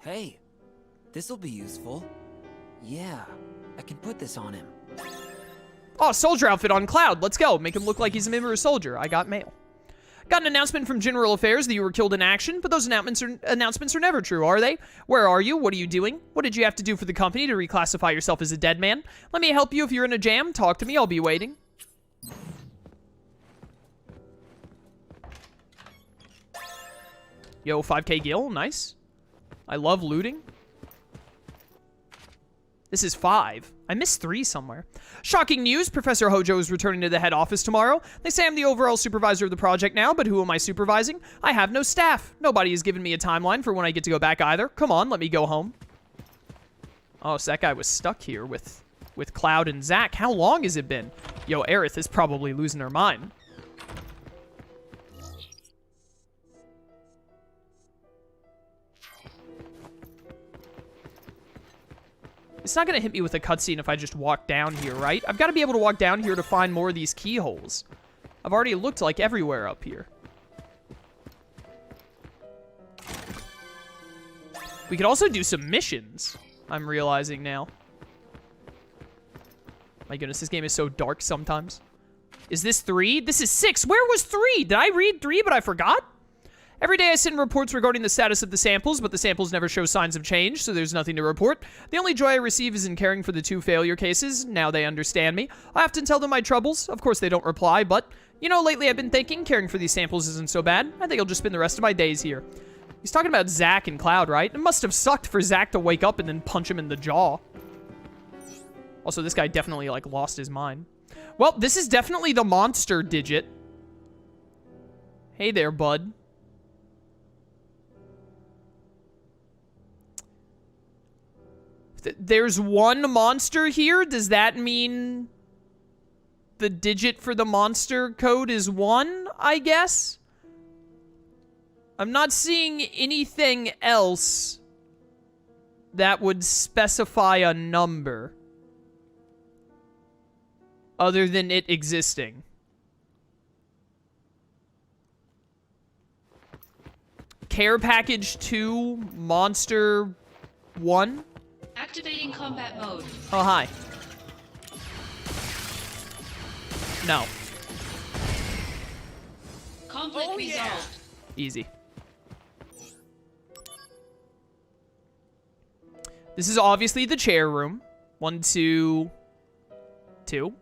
Hey, this'll be useful. Yeah, I can put this on him. Oh, soldier outfit on Cloud. Let's go. Make him look like he's a member of Soldier. I got mail. Got an announcement from General Affairs that you were killed in action, but those announcements are never true, are they? Where are you? What are you doing? What did you have to do for the company to reclassify yourself as a dead man? Let me help you if you're in a jam. Talk to me. I'll be waiting. Yo, 5k gil. Nice. I love looting. This is 5. I missed 3 somewhere. Shocking news, Professor Hojo is returning to the head office tomorrow. They say I'm the overall supervisor of the project now, but who am I supervising? I have no staff. Nobody has given me a timeline for when I get to go back either. Come on, let me go home. Oh, so that guy was stuck here with Cloud and Zack. How long has it been? Yo, Aerith is probably losing her mind. It's not going to hit me with a cutscene if I just walk down here, right? I've got to be able to walk down here to find more of these keyholes. I've already looked, like, everywhere up here. We could also do some missions, I'm realizing now. My goodness, this game is so dark sometimes. Is this 3? This is 6. Where was 3? Did I read 3, but I forgot? Every day I send reports regarding the status of the samples, but the samples never show signs of change, so there's nothing to report. The only joy I receive is in caring for the 2 failure cases. Now they understand me. I often tell them my troubles. Of course they don't reply, but, you know, lately I've been thinking caring for these samples isn't so bad. I think I'll just spend the rest of my days here. He's talking about Zack and Cloud, right? It must have sucked for Zack to wake up and then punch him in the jaw. Also, this guy definitely, like, lost his mind. Well, this is definitely the monster digit. Hey there, bud. There's 1 monster here? Does that mean the digit for the monster code is 1, I guess? I'm not seeing anything else that would specify a number other than it existing. Care package 2, monster 1? Activating combat mode. Oh, hi. No. Conflict resolved. Easy. This is obviously the chair room. 1, 2, 2.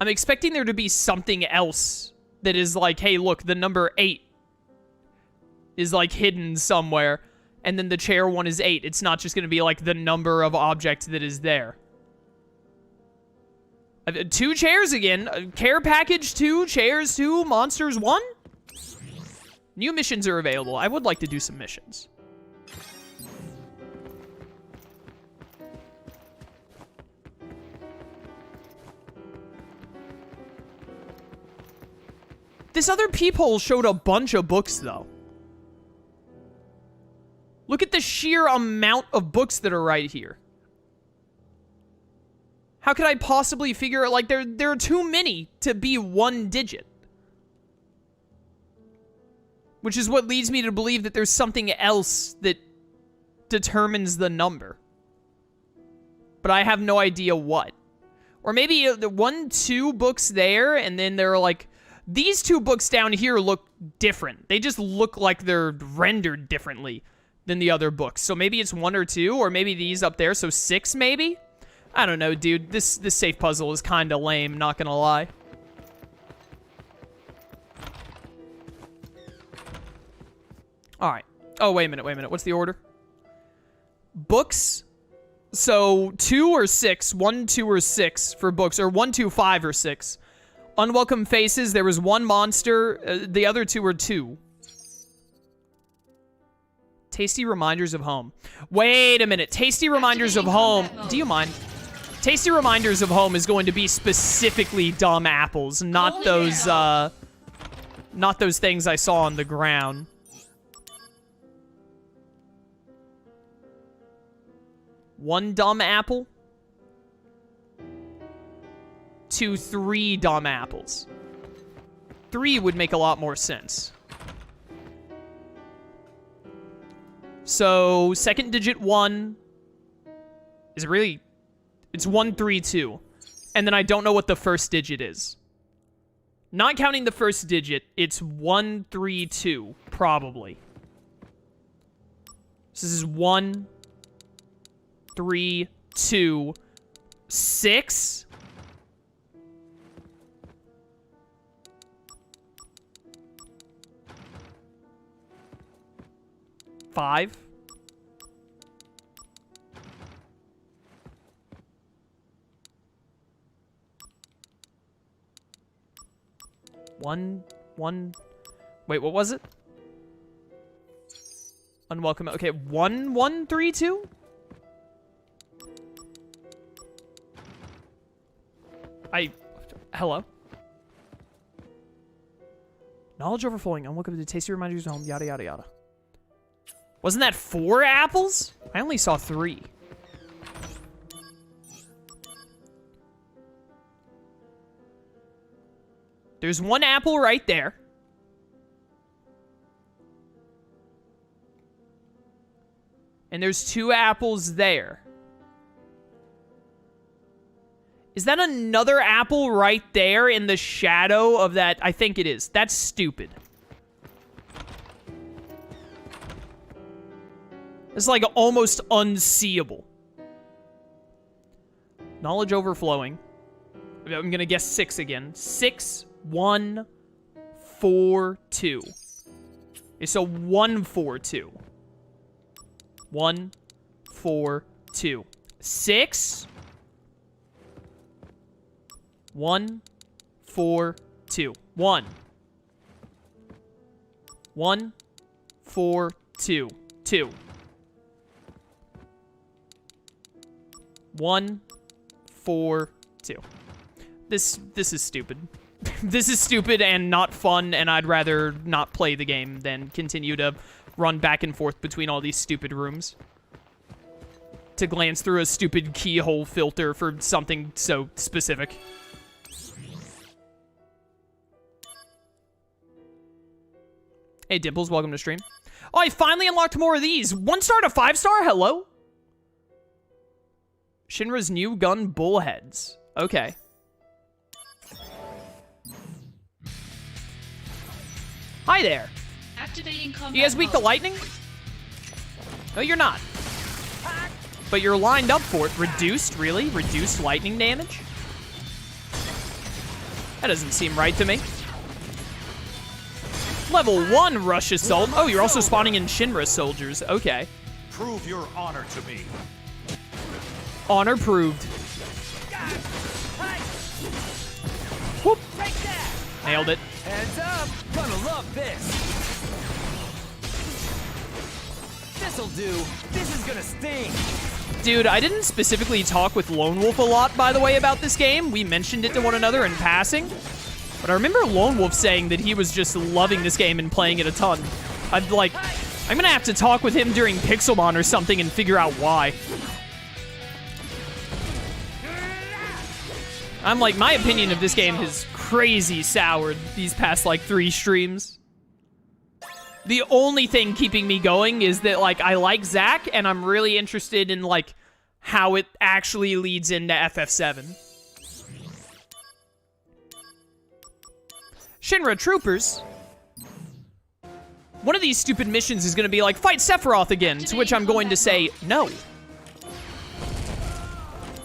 I'm expecting there to be something else that is like, hey, look, the number 8 is, like, hidden somewhere, and then the chair one is 8. It's not just going to be, like, the number of objects that is there. 2 chairs again. Care package 2, chairs 2, monsters 1? New missions are available. I would like to do some missions. This other peephole showed a bunch of books, though. Look at the sheer amount of books that are right here. How could I possibly figure it? Like, there are too many to be 1 digit. Which is what leads me to believe that there's something else that determines the number. But I have no idea what. Or maybe the 1, 2 books there, and then there are, like... These 2 books down here look different. They just look like they're rendered differently than the other books. So maybe it's 1 or 2, or maybe these up there, so 6 maybe? I don't know, dude. This safe puzzle is kind of lame, not gonna lie. Alright. Oh, wait a minute. What's the order? Books? So 2 or 6. 1, 2, or 6 for books, or 1, 2, 5, or 6. Unwelcome faces, there was 1 monster. The other 2 were 2. Tasty reminders of home. Wait a minute. Tasty reminders of home. Do you mind? Tasty reminders of home is going to be specifically dumb apples, not those, not those things I saw on the ground. One dumb apple? 2, 3 dumb apples. 3 would make a lot more sense. So, second digit 1. Is it really? It's 132. And then I don't know what the first digit is. Not counting the first digit, it's 132, probably. So this is 1, 3, 2, 6. Five. One. Wait, what was it? Unwelcome. Okay, 1132? Hello? Knowledge overflowing. Unwelcome to tasty reminders of home. Yada, yada, yada. Wasn't that 4 apples? I only saw 3. There's 1 apple right there. And there's 2 apples there. Is that another apple right there in the shadow of that? I think it is. That's stupid. It's like almost unseeable. Knowledge overflowing. I'm gonna guess 6 again. 6, 1, 4, 2. Okay, so 1, 4, 2. 1, 4, 2. 6. 1, 4, 2. 1. 1, 4, 2. 2. 1, 4, 2. This is stupid. This is stupid and not fun, and I'd rather not play the game than continue to run back and forth between all these stupid rooms. To glance through a stupid keyhole filter for something so specific. Hey, Dimples, welcome to stream. Oh, I finally unlocked more of these. 1 star to 5 star? Hello? Shinra's new gun bullheads. Okay. Hi there. Activating combat You guys weak to mode. lightning? No, you're not. But you're lined up for it. Reduced, really? Reduced lightning damage? That doesn't seem right to me. Level 1 rush assault. Oh, you're also spawning in Shinra soldiers. Okay. Prove your honor to me. Honor proved. Whoop. Nailed it. Hands up! Gonna love this! This'll do! This is gonna sting! Dude, I didn't specifically talk with Lone Wolf a lot, by the way, about this game. We mentioned it to one another in passing. But I remember Lone Wolf saying that he was just loving this game and playing it a ton. I'm gonna have to talk with him during Pixelmon or something and figure out why. I'm like, my opinion of this game has crazy soured these past, 3 streams. The only thing keeping me going is that, I like Zack, and I'm really interested in, how it actually leads into FF7. Shinra troopers. One of these stupid missions is going to be fight Sephiroth again, to which I'm going to say, no.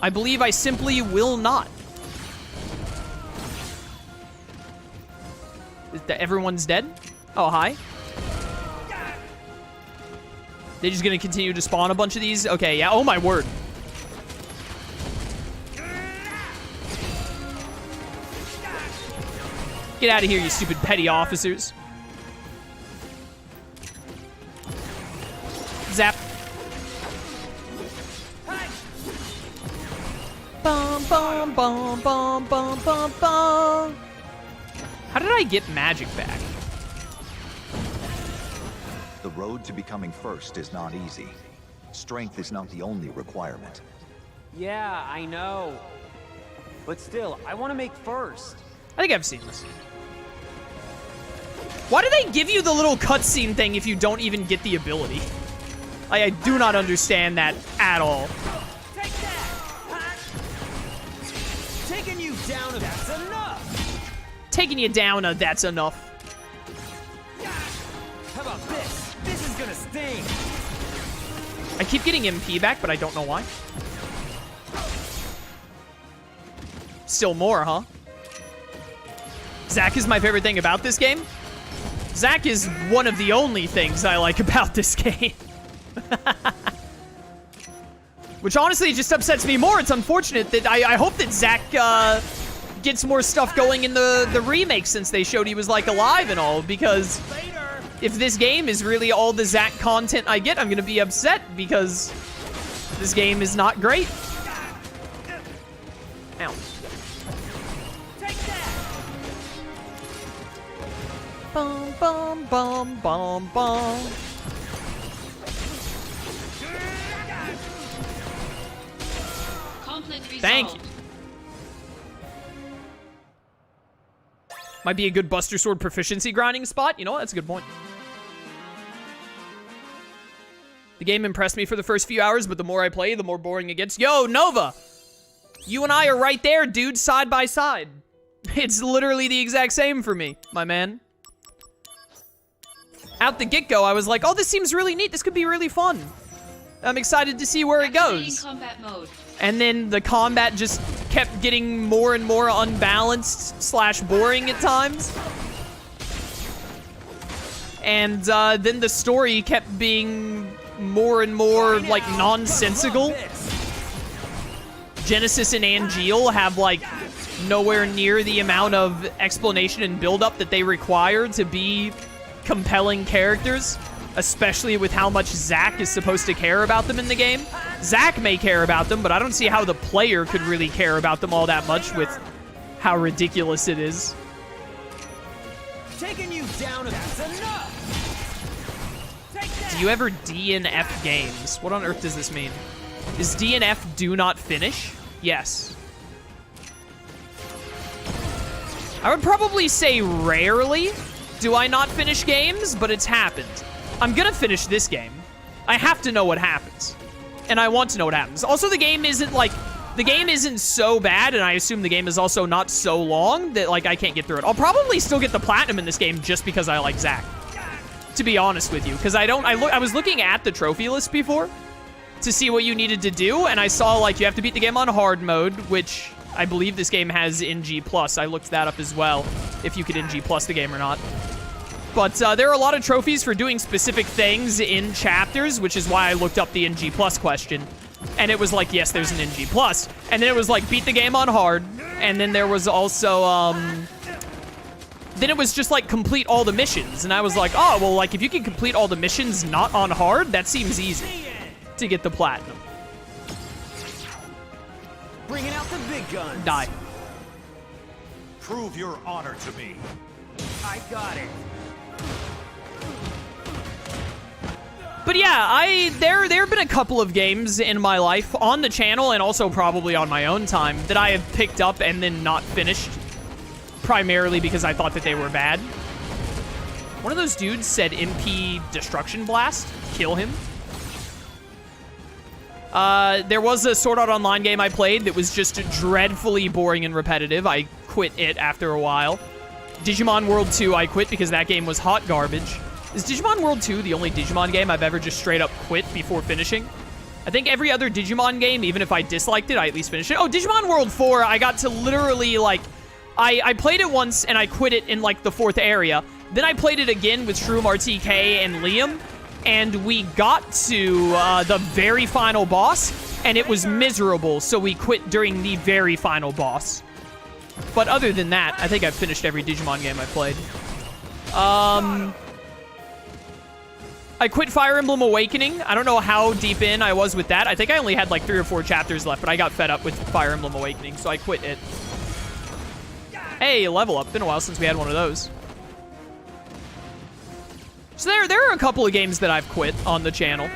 I believe I simply will not. Everyone's dead? Oh, hi. They're just gonna continue to spawn a bunch of these? Okay, yeah. Oh, my word. Get out of here, you stupid petty officers. Zap. Bum, bum, bum, bum, bum, bum, bum. How did I get magic back? The road to becoming first is not easy. Strength is not the only requirement. Yeah, I know. But still, I want to make first. I think I've seen this. Why do they give you the little cutscene thing if you don't even get the ability? I do not understand that at all. Take that! Taking you down, that's enough! Taking you down, that's enough. How about this? This is gonna sting! I keep getting MP back, but I don't know why. Still more, huh? Zack is my favorite thing about this game. Zack is one of the only things I like about this game. Which honestly just upsets me more. It's unfortunate that I hope that Zack gets more stuff going in the remake since they showed he was like alive and all, because if this game is really all the Zack content I get, I'm gonna be upset because this game is not great. Ow. Take that! Bum, bum, bum, bum, bum. Conflict resolved. Thank you. Might be a good Buster Sword proficiency grinding spot. You know what? That's a good point. The game impressed me for the first few hours, but the more I play, the more boring it gets. Yo, Nova! You and I are right there, dude, side by side. It's literally the exact same for me, my man. Out the get-go, I was like, oh, this seems really neat. This could be really fun. I'm excited to see where it Activating goes. combat mode. And then the combat just kept getting more and more unbalanced / boring at times. And then the story kept being more and more, like, nonsensical. Genesis and Angeal have, like, nowhere near the amount of explanation and build-up that they require to be compelling characters, especially with how much Zack is supposed to care about them in the game. Zack may care about them, but I don't see how the player could really care about them all that much with how ridiculous it is. Taking you down, that's enough! Take that! Do you ever DNF games? What on earth does this mean? Is DNF do not finish? Yes. I would probably say rarely do I not finish games, but it's happened. I'm gonna finish this game. I have to know what happens. And I want to know what happens. Also, the game isn't, like, the game isn't so bad, and I assume the game is also not so long that, like, I can't get through it. I'll probably still get the platinum in this game just because I like Zack, to be honest with you. Because I was looking at the trophy list before to see what you needed to do, and I saw, like, you have to beat the game on hard mode, which I believe this game has NG+. I looked that up as well, if you could NG+ the game or not. But there are a lot of trophies for doing specific things in chapters, which is why I looked up the NG+ question. And it was like, yes, there's an NG+. And then it was like, beat the game on hard. And then there was also, then it was just like, complete all the missions. And I was like, oh, well, like, if you can complete all the missions not on hard, that seems easy to get the platinum. Bringing out the big guns. Die. Prove your honor to me. I got it. But yeah, there have been a couple of games in my life on the channel and also probably on my own time that I have picked up and then not finished, primarily because I thought that they were bad. One of those dudes said MP Destruction Blast. Kill him. There was a Sword Art Online game I played that was just dreadfully boring and repetitive. I quit it after a while. Digimon World 2 I quit because that game was hot garbage. Is Digimon World 2 the only Digimon game I've ever just straight up quit before finishing? I think every other Digimon game, even if I disliked it, I at least finished it. Oh, Digimon World 4, I got to literally, like, I played it once and I quit it in, like, the 4th area. Then I played it again with Shroom RTK and Liam, and we got to the very final boss, and it was miserable, so we quit during the very final boss. But other than that, I think I've finished every Digimon game I played. I quit Fire Emblem Awakening. I don't know how deep in I was with that. I think I only had like 3 or 4 chapters left, but I got fed up with Fire Emblem Awakening, so I quit it. Hey, level up. Been a while since we had one of those. So there are a couple of games that I've quit on the channel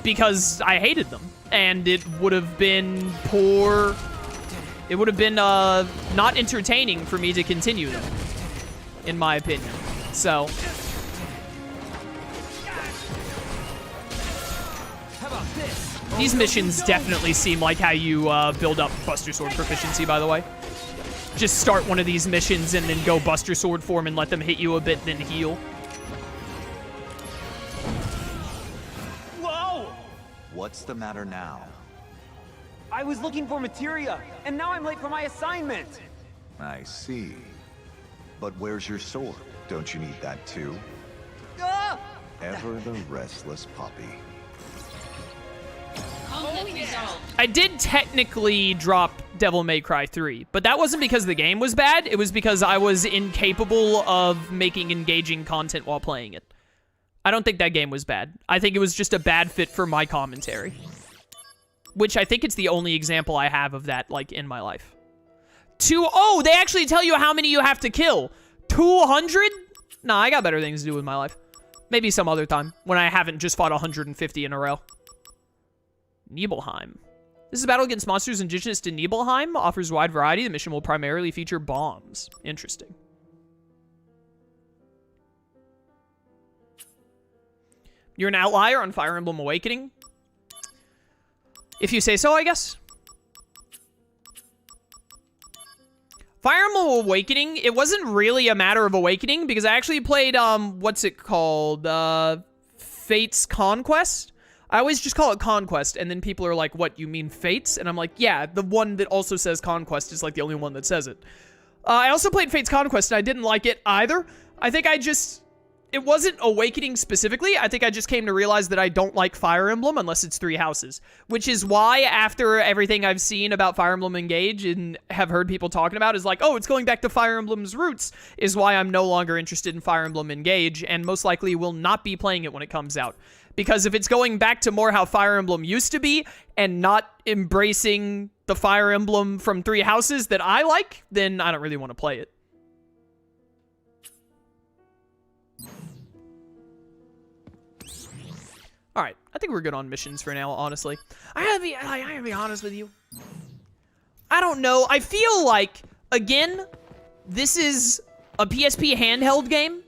because I hated them, and it would have been poor. It would have been not entertaining for me to continue them, in my opinion. So These missions definitely seem like how you build up Buster Sword proficiency, by the way. Just start one of these missions and then go Buster Sword form and let them hit you a bit, then heal. Whoa! What's the matter now? I was looking for materia, and now I'm late for my assignment. I see. But where's your sword? Don't you need that too? Ah! Ever the restless puppy. Conflict resolved. I did technically drop Devil May Cry 3, but that wasn't because the game was bad. It was because I was incapable of making engaging content while playing it. I don't think that game was bad. I think it was just a bad fit for my commentary. Which I think it's the only example I have of that, like, in my life. Oh, they actually tell you how many you have to kill. 200? Nah, I got better things to do with my life. Maybe some other time, when I haven't just fought 150 in a row. Nibelheim. This is a battle against monsters indigenous to Nibelheim. Offers wide variety. The mission will primarily feature bombs. Interesting. You're an outlier on Fire Emblem Awakening? If you say so, I guess. Fire Emblem Awakening, it wasn't really a matter of awakening, because I actually played, what's it called? Fate's Conquest? I always just call it Conquest, and then people are like, what, you mean Fates? And I'm like, yeah, the one that also says Conquest is, like, the only one that says it. I also played Fate's Conquest, and I didn't like it either. I think it wasn't Awakening specifically. I think I just came to realize that I don't like Fire Emblem unless it's 3 houses. Which is why, after everything I've seen about Fire Emblem Engage and have heard people talking about, is like, oh, it's going back to Fire Emblem's roots, is why I'm no longer interested in Fire Emblem Engage, and most likely will not be playing it when it comes out. Because if it's going back to more how Fire Emblem used to be, and not embracing the Fire Emblem from 3 houses that I like, then I don't really want to play it. Alright, I think we're good on missions for now, honestly. I gotta be honest with you. I don't know. I feel like, again, this is a PSP handheld game.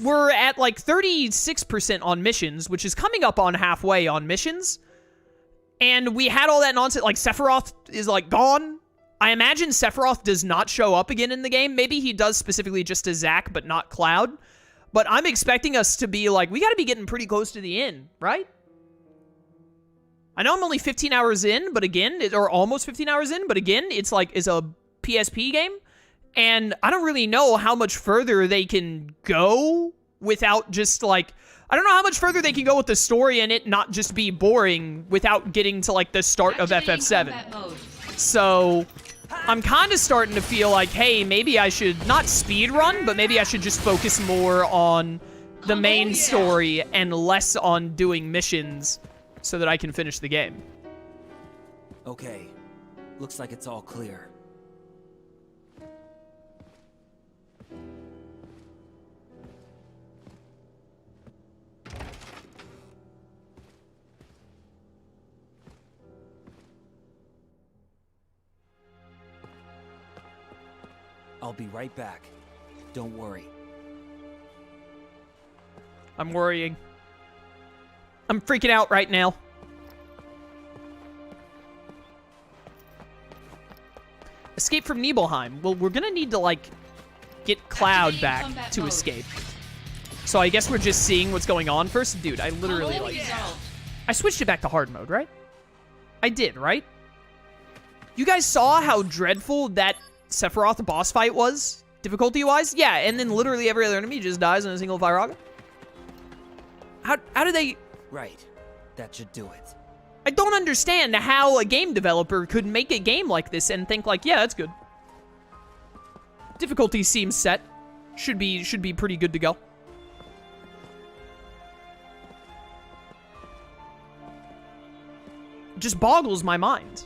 We're at like 36% on missions, which is coming up on halfway on missions. And we had all that nonsense, like Sephiroth is like gone. I imagine Sephiroth does not show up again in the game. Maybe he does specifically just to Zack, but not Cloud. But I'm expecting us to be like, we gotta be getting pretty close to the end, right? I know I'm only 15 hours in, but again, or almost 15 hours in, but again, it's like, it's a PSP game. And I don't really know how much further they can go without just like, I don't know how much further they can go with the story and it not just be boring without getting to like the start of FF7. So I'm kind of starting to feel like, hey, maybe I should not speed run, but maybe I should just focus more on the main story and less on doing missions so that I can finish the game. Okay, looks like it's all clear. I'll be right back. Don't worry. I'm worrying. I'm freaking out right now. Escape from Nibelheim. Well, we're gonna need to, like, get Cloud back to escape. So I guess we're just seeing what's going on first. Dude, I literally, like... I switched it back to hard mode, right? I did, right? You guys saw how dreadful that Sephiroth boss fight was, difficulty-wise? Yeah, and then literally every other enemy just dies in a single fire rocket. How do they... Right. That should do it. I don't understand how a game developer could make a game like this and think like, yeah, that's good. Difficulty seems set. Should be pretty good to go. Just boggles my mind.